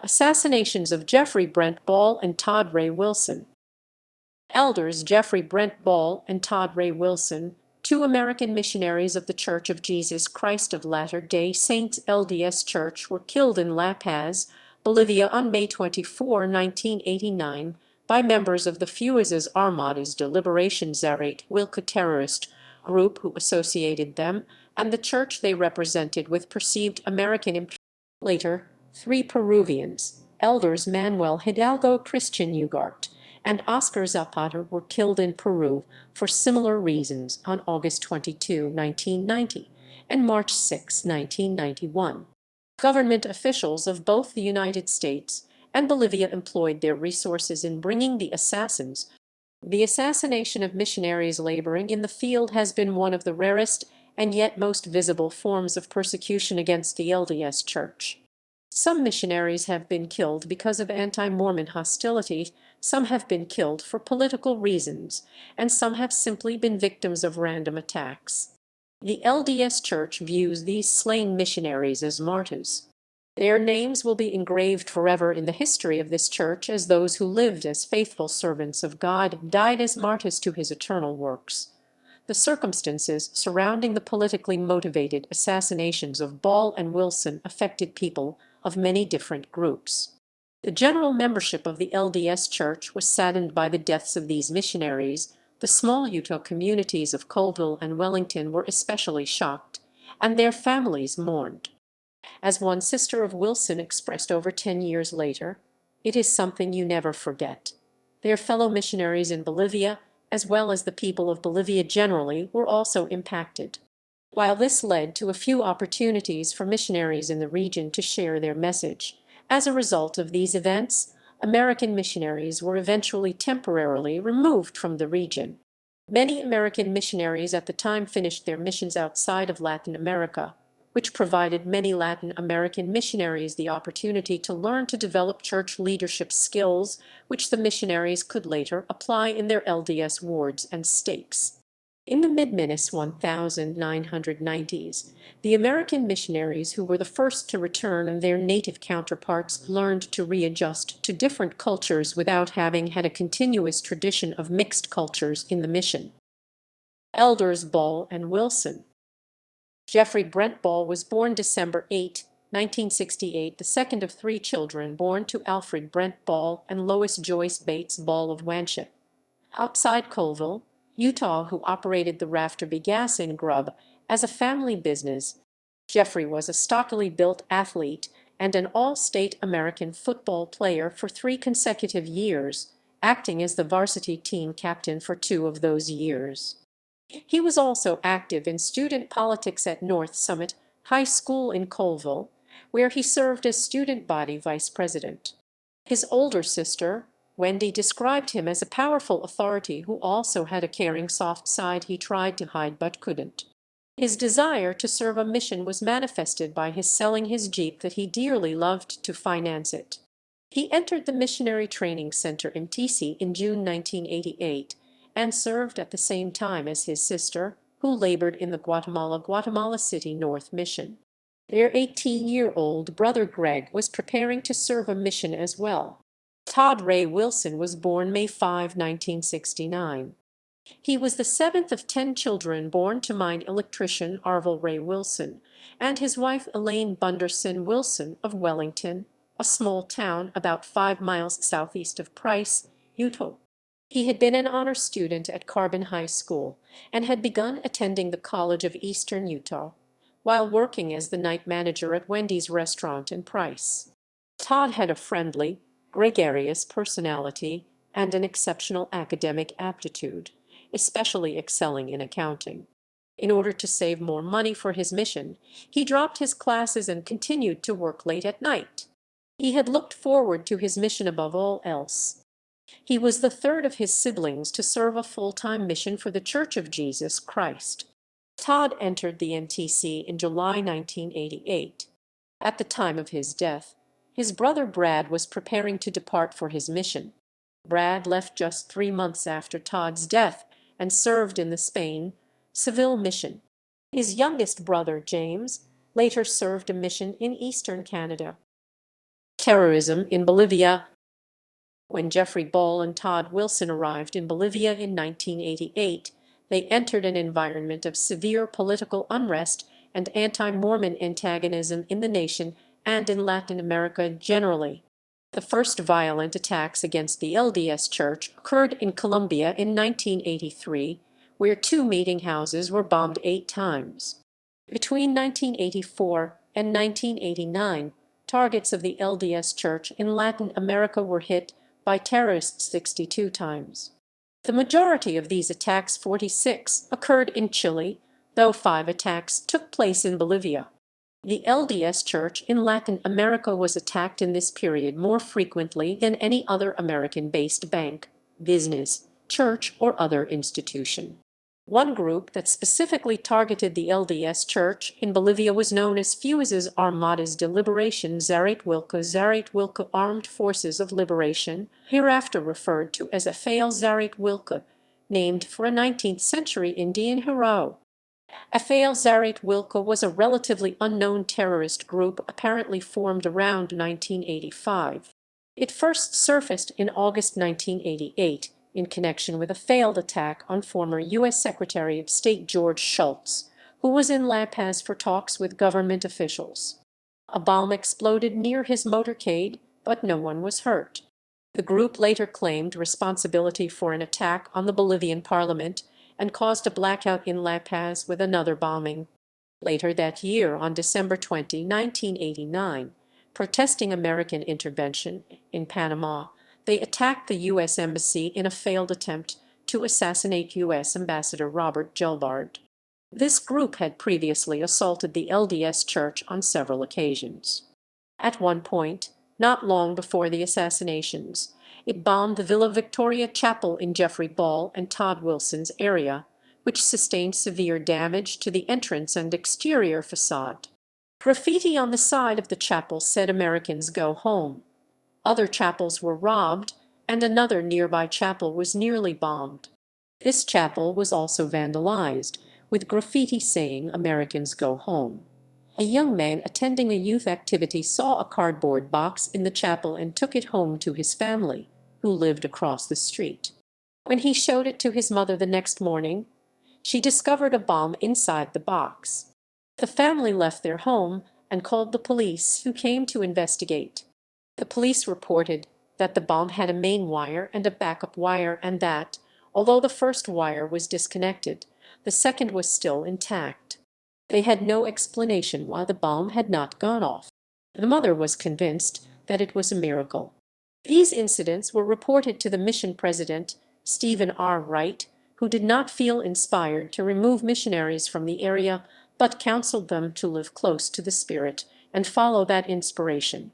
Assassinations of Jeffrey Brent Ball and Todd Ray Wilson. Elders Jeffrey Brent Ball and Todd Ray Wilson, two American missionaries of the Church of Jesus Christ of Latter-day Saints LDS Church, were killed in La Paz, Bolivia on May 24, 1989, by members of the Fuerzas Armadas de Liberación Zarate Wilca terrorist group who associated them and the church they represented with perceived American imperialism. Later, three Peruvians, elders Manuel Hidalgo, Christian Ugarte, and Oscar Zapata, were killed in Peru for similar reasons on August 22, 1990, and March 6, 1991. Government officials of both the United States and Bolivia employed their resources in bringing the assassins. The assassination of missionaries laboring in the field has been one of the rarest and yet most visible forms of persecution against the LDS Church. Some missionaries have been killed because of anti-Mormon hostility, some have been killed for political reasons, and some have simply been victims of random attacks. The LDS Church views these slain missionaries as martyrs. Their names will be engraved forever in the history of this church as those who lived as faithful servants of God and died as martyrs to his eternal works. The circumstances surrounding the politically motivated assassinations of Ball and Wilson affected people of many different groups. The general membership of the LDS Church was saddened by the deaths of these missionaries. The small Utah communities of Colville and Wellington were especially shocked, and their families mourned. As one sister of Wilson expressed over 10 years later, "It is something you never forget." Their fellow missionaries in Bolivia, as well as the people of Bolivia generally, were also impacted. While this led to a few opportunities for missionaries in the region to share their message, as a result of these events, American missionaries were eventually temporarily removed from the region. Many American missionaries at the time finished their missions outside of Latin America, which provided many Latin American missionaries the opportunity to learn to develop church leadership skills, which the missionaries could later apply in their LDS wards and stakes. In the mid-1990s, the American missionaries who were the first to return and their native counterparts learned to readjust to different cultures without having had a continuous tradition of mixed cultures in the mission. Elders Ball and Wilson. Jeffrey Brent Ball was born December 8, 1968, the second of three children born to Alfred Brent Ball and Lois Joyce Bates Ball of Wanship, outside Colville, Utah, who operated the Rafterby Gas in Grub as a family business. Jeffrey was a stockily built athlete and an all-state American football player for 3 consecutive years, acting as the varsity team captain for 2 of those years. He was also active in student politics at North Summit High School in Colville, where he served as student body vice president. His older sister, Wendy, described him as a powerful authority who also had a caring soft side he tried to hide but couldn't. His desire to serve a mission was manifested by his selling his Jeep that he dearly loved to finance it. He entered the Missionary Training Center MTC in June 1988 and served at the same time as his sister, who labored in the Guatemala City North Mission. Their 18-year-old brother Greg was preparing to serve a mission as well. Todd Ray Wilson was born May 5, 1969. He was the 7th of 10 children born to mine electrician Arvil Ray Wilson and his wife Elaine Bunderson Wilson of Wellington, a small town about 5 miles southeast of Price, Utah. He had been an honor student at Carbon High School and had begun attending the College of Eastern Utah while working as the night manager at Wendy's restaurant in Price. Todd had a friendly, gregarious personality and an exceptional academic aptitude, especially excelling in accounting. In order to save more money for his mission, he dropped his classes and continued to work late at night. He had looked forward to his mission above all else. He was the third of his siblings to serve a full-time mission for the Church of Jesus Christ. Todd entered the MTC in July 1988. At the time of his death, his brother Brad was preparing to depart for his mission. Brad left just 3 months after Todd's death and served in the Spain Seville mission. His youngest brother, James, later served a mission in eastern Canada. Terrorism in Bolivia. When Jeffrey Ball and Todd Wilson arrived in Bolivia in 1988, they entered an environment of severe political unrest and anti-Mormon antagonism in the nation and in Latin America generally. The first violent attacks against the LDS Church occurred in Colombia in 1983, where two meeting houses were bombed 8 times. Between 1984 and 1989, targets of the LDS Church in Latin America were hit by terrorists 62 times. The majority of these attacks, 46, occurred in Chile, though 5 attacks took place in Bolivia. The LDS Church in Latin America was attacked in this period more frequently than any other American-based bank, business, church, or other institution. One group that specifically targeted the LDS Church in Bolivia was known as Fuerzas Armadas de Liberación Zarathuilca Armed Forces of Liberation, hereafter referred to as Zarathuilca, named for a 19th century Indian hero. Zarathuilca was a relatively unknown terrorist group apparently formed around 1985. It first surfaced in August 1988 in connection with a failed attack on former U.S. Secretary of State George Shultz, who was in La Paz for talks with government officials. A bomb exploded near his motorcade, but no one was hurt. The group later claimed responsibility for an attack on the Bolivian parliament and caused a blackout in La Paz with another bombing. Later that year, on December 20, 1989, protesting American intervention in Panama, they attacked the U.S. Embassy in a failed attempt to assassinate U.S. Ambassador Robert Gelbard. This group had previously assaulted the LDS Church on several occasions. At one point, not long before the assassinations, it bombed the Villa Victoria Chapel in Jeffrey Ball and Todd Wilson's area, which sustained severe damage to the entrance and exterior facade. Graffiti on the side of the chapel said "Americans go home." Other chapels were robbed, and another nearby chapel was nearly bombed. This chapel was also vandalized, with graffiti saying "Americans go home." A young man attending a youth activity saw a cardboard box in the chapel and took it home to his family, who lived across the street. When he showed it to his mother the next morning, she discovered a bomb inside the box. The family left their home and called the police, who came to investigate. The police reported that the bomb had a main wire and a backup wire, and that, although the first wire was disconnected, the second was still intact. They had no explanation why the bomb had not gone off. The mother was convinced that it was a miracle. These incidents were reported to the mission president, Stephen R. Wright, who did not feel inspired to remove missionaries from the area, but counseled them to live close to the Spirit and follow that inspiration.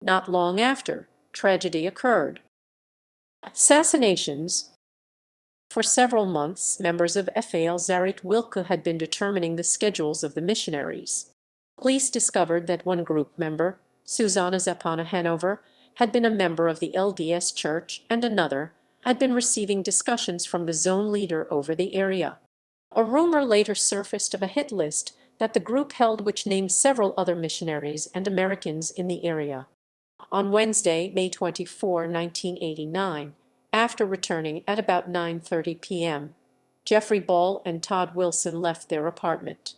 Not long after, tragedy occurred. Assassinations. For several months, members of Zarathuilca had been determining the schedules of the missionaries. Police discovered that one group member, Susanna Zapata Hanover, had been a member of the LDS Church, and another had been receiving discussions from the zone leader over the area. A rumor later surfaced of a hit list that the group held, which named several other missionaries and Americans in the area. On Wednesday, May 24, 1989, after returning at about 9:30 p.m., Jeffrey Ball and Todd Wilson left their apartment.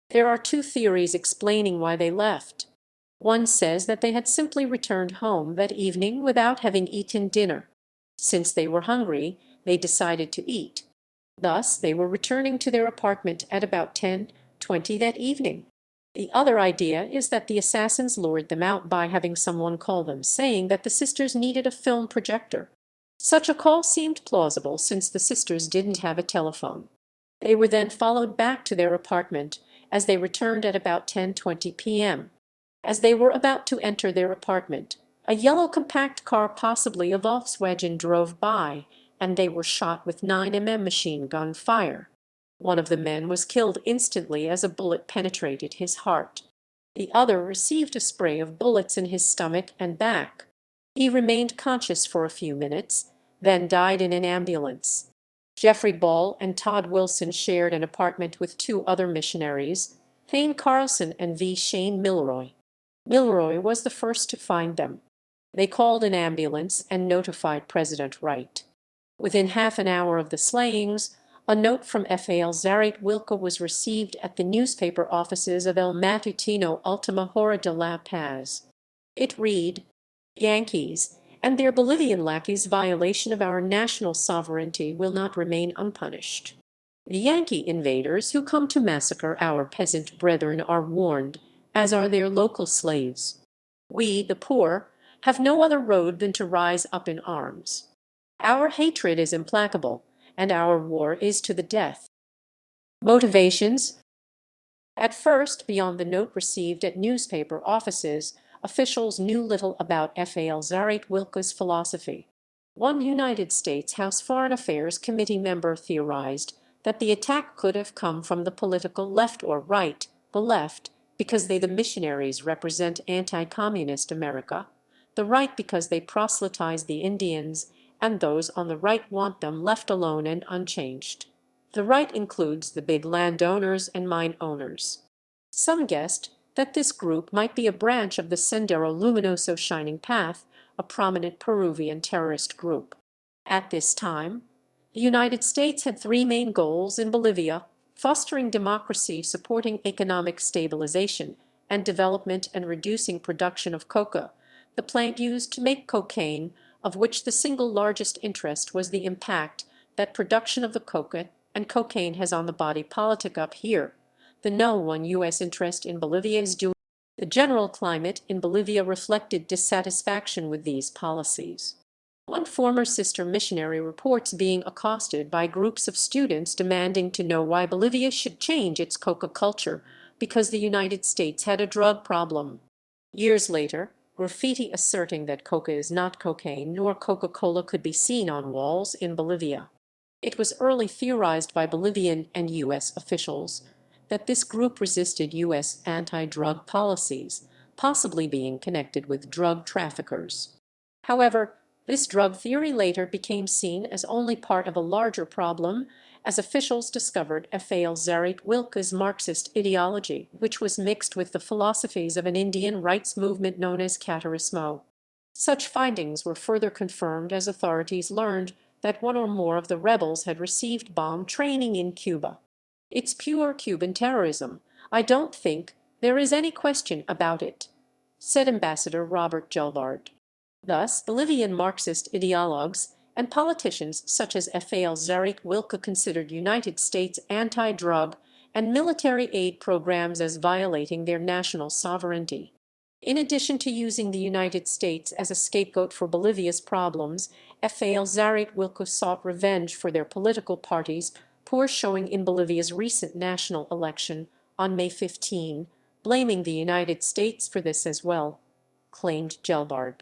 There are 2 theories explaining why they left. One says that they had simply returned home that evening without having eaten dinner. Since they were hungry, they decided to eat. Thus, they were returning to their apartment at about 10:20 that evening. The other idea is that the assassins lured them out by having someone call them, saying that the sisters needed a film projector. Such a call seemed plausible since the sisters didn't have a telephone. They were then followed back to their apartment as they returned at about 10:20 p.m. As they were about to enter their apartment, a yellow compact car, possibly a Volkswagen, drove by, and they were shot with 9mm machine gun fire. One of the men was killed instantly as a bullet penetrated his heart. The other received a spray of bullets in his stomach and back. He remained conscious for a few minutes, then died in an ambulance. Jeffrey Ball and Todd Wilson shared an apartment with 2 other missionaries, Thane Carlson and V. Shane Milroy. Milroy was the first to find them. They called an ambulance and notified President Wright. Within half an hour of the slayings, a note from Fal Zarit Wilca was received at the newspaper offices of El Matutino Ultima Hora de La Paz. It read, "Yankees and their Bolivian lackeys' violation of our national sovereignty will not remain unpunished. The Yankee invaders who come to massacre our peasant brethren are warned, as are their local slaves. We, the poor, have no other road than to rise up in arms. Our hatred is implacable, and our war is to the death." Motivations. At first, beyond the note received at newspaper offices, officials knew little about Fal Zarit Wilca's philosophy. One United States House Foreign Affairs Committee member theorized that the attack could have come from the political left or right, the left, because the missionaries represent anti-communist America, the right because they proselytize the Indians, and those on the right want them left alone and unchanged. The right includes the big landowners and mine owners. Some guessed that this group might be a branch of the Sendero Luminoso Shining Path, a prominent Peruvian terrorist group. At this time, the United States had three main goals in Bolivia: fostering democracy, supporting economic stabilization and development, and reducing production of coca, the plant used to make cocaine, of which the single largest interest was the impact that production of the coca and cocaine has on the body politic. Up here, the no one U.S. interest in Bolivia is doing. The general climate in Bolivia reflected dissatisfaction with these policies. One former sister missionary reports being accosted by groups of students demanding to know why Bolivia should change its coca culture because the United States had a drug problem. Years later, graffiti asserting that coca is not cocaine nor Coca-Cola could be seen on walls in Bolivia. It was early theorized by Bolivian and U.S. officials that this group resisted U.S. anti-drug policies, possibly being connected with drug traffickers. However, this drug theory later became seen as only part of a larger problem, as officials discovered Fal Zarit Wilca's Marxist ideology, which was mixed with the philosophies of an Indian rights movement known as Terrorismo. Such findings were further confirmed as authorities learned that one or more of the rebels had received bomb training in Cuba. "It's pure Cuban terrorism. I don't think there is any question about it," said Ambassador Robert Gelbard. Thus, Bolivian Marxist ideologues and politicians such as Fal Zarit Wilca considered United States anti-drug and military aid programs as violating their national sovereignty. In addition to using the United States as a scapegoat for Bolivia's problems, Fal Zarit Wilca sought revenge for their political parties, poor showing in Bolivia's recent national election on May 15, blaming the United States for this as well, claimed Gelbard.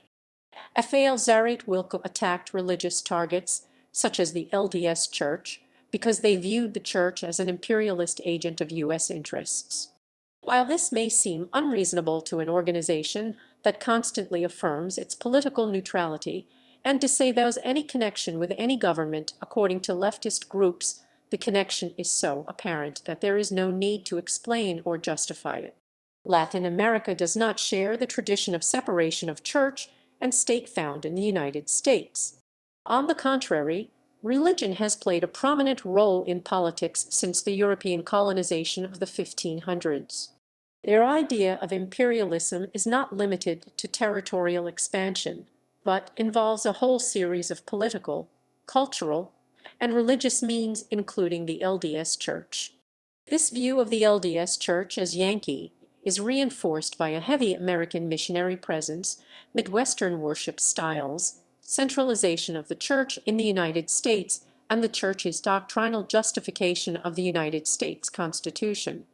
Fal Zarit Wilca attacked religious targets, such as the LDS Church, because they viewed the Church as an imperialist agent of U.S. interests. While this may seem unreasonable to an organization that constantly affirms its political neutrality and disavows any connection with any government, according to leftist groups, the connection is so apparent that there is no need to explain or justify it. Latin America does not share the tradition of separation of church and state found in the United States. On the contrary, religion has played a prominent role in politics since the European colonization of the 1500s. Their idea of imperialism is not limited to territorial expansion, but involves a whole series of political, cultural, and religious means, including the LDS Church. This view of the LDS Church as Yankee is reinforced by a heavy American missionary presence, Midwestern worship styles, centralization of the Church in the United States, and the Church's doctrinal justification of the United States Constitution.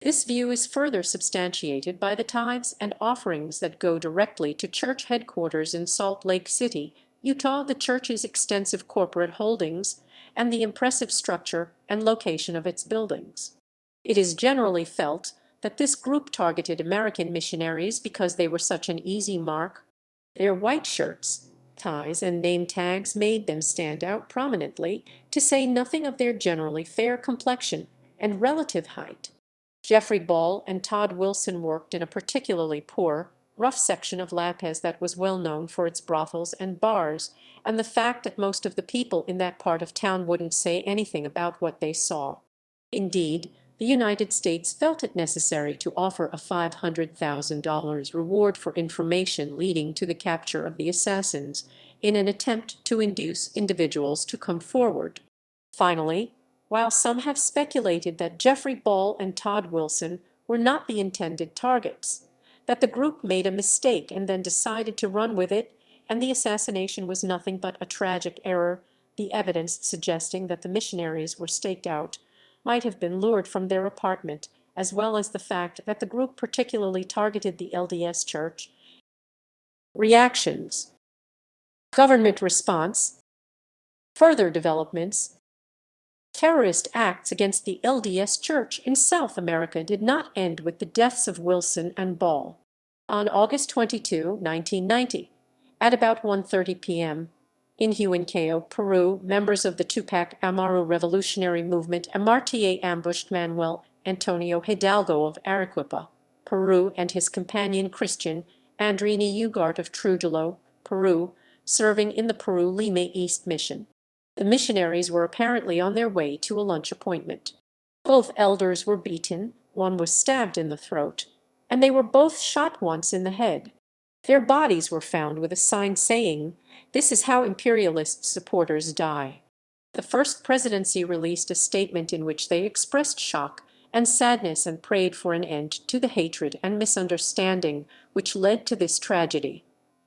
This view is further substantiated by the tithes and offerings that go directly to church headquarters in Salt Lake City, Utah, the church's extensive corporate holdings, and the impressive structure and location of its buildings. It is generally felt that this group targeted American missionaries because they were such an easy mark. Their white shirts, ties, and name tags made them stand out prominently, to say nothing of their generally fair complexion and relative height. Jeffrey Ball and Todd Wilson worked in a particularly poor, rough section of La Paz that was well known for its brothels and bars, and the fact that most of the people in that part of town wouldn't say anything about what they saw. Indeed, the United States felt it necessary to offer a $500,000 reward for information leading to the capture of the assassins, in an attempt to induce individuals to come forward. Finally, while some have speculated that Jeffrey Ball and Todd Wilson were not the intended targets, that the group made a mistake and then decided to run with it, and the assassination was nothing but a tragic error, the evidence suggesting that the missionaries were staked out might have been lured from their apartment, as well as the fact that the group particularly targeted the LDS Church. Reactions. Government response. Further developments. Terrorist acts against the LDS Church in South America did not end with the deaths of Wilson and Ball. On August 22, 1990, at about 1:30 p.m., in Huancayo, Peru, members of the Tupac Amaru revolutionary movement MRTA ambushed Manuel Antonio Hidalgo of Arequipa, Peru, and his companion Christian Andrini Ugarte of Trujillo, Peru, serving in the Peru-Lima East Mission. The missionaries were apparently on their way to a lunch appointment. Both elders were beaten, one was stabbed in the throat, and they were both shot once in the head. Their bodies were found with a sign saying, "This is how imperialist supporters die." The first presidency released a statement in which they expressed shock and sadness and prayed for an end to the hatred and misunderstanding which led to this tragedy.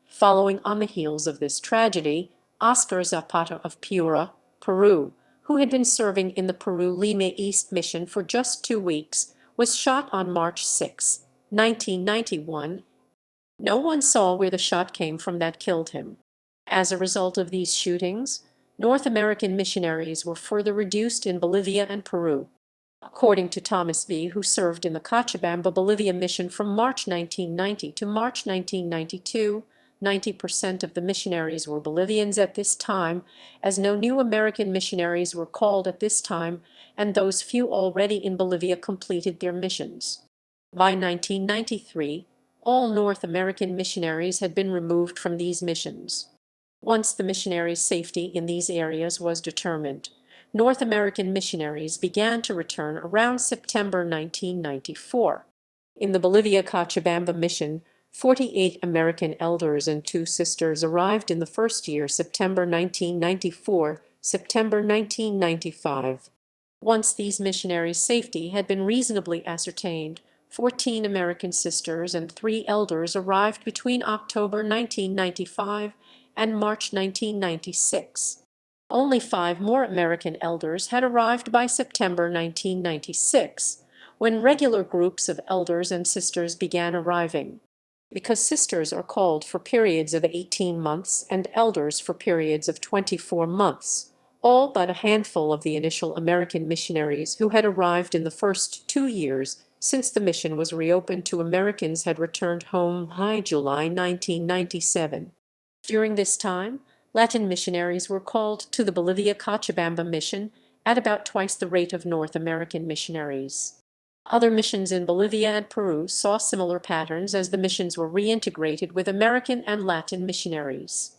Following on the heels of this tragedy, Oscar Zapata of Pura, Peru, who had been serving in the Peru-Lima East Mission for just 2 weeks, was shot on March 6, 1991. No one saw where the shot came from that killed him. As a result of these shootings, North American missionaries were further reduced in Bolivia and Peru. According to Thomas V., who served in the Cochabamba, Bolivia mission from March 1990 to March 1992, 90% of the missionaries were Bolivians at this time, as no new American missionaries were called at this time, and those few already in Bolivia completed their missions. By 1993, all North American missionaries had been removed from these missions. Once the missionaries' safety in these areas was determined, North American missionaries began to return around September 1994. In the Bolivia Cochabamba mission, 48 American elders and 2 sisters arrived in the first year, September 1994, September 1995. Once these missionaries' safety had been reasonably ascertained, 14 American sisters and 3 elders arrived between October 1995 and March 1996. Only 5 more American elders had arrived by September 1996, when regular groups of elders and sisters began arriving. Because sisters are called for periods of 18 months and elders for periods of 24 months, all but a handful of the initial American missionaries who had arrived in the first 2 years since the mission was reopened to Americans had returned home by July 1997. During this time, Latin missionaries were called to the Bolivia Cochabamba mission at about twice the rate of North American missionaries. Other missions in Bolivia and Peru saw similar patterns as the missions were reintegrated with American and Latin missionaries.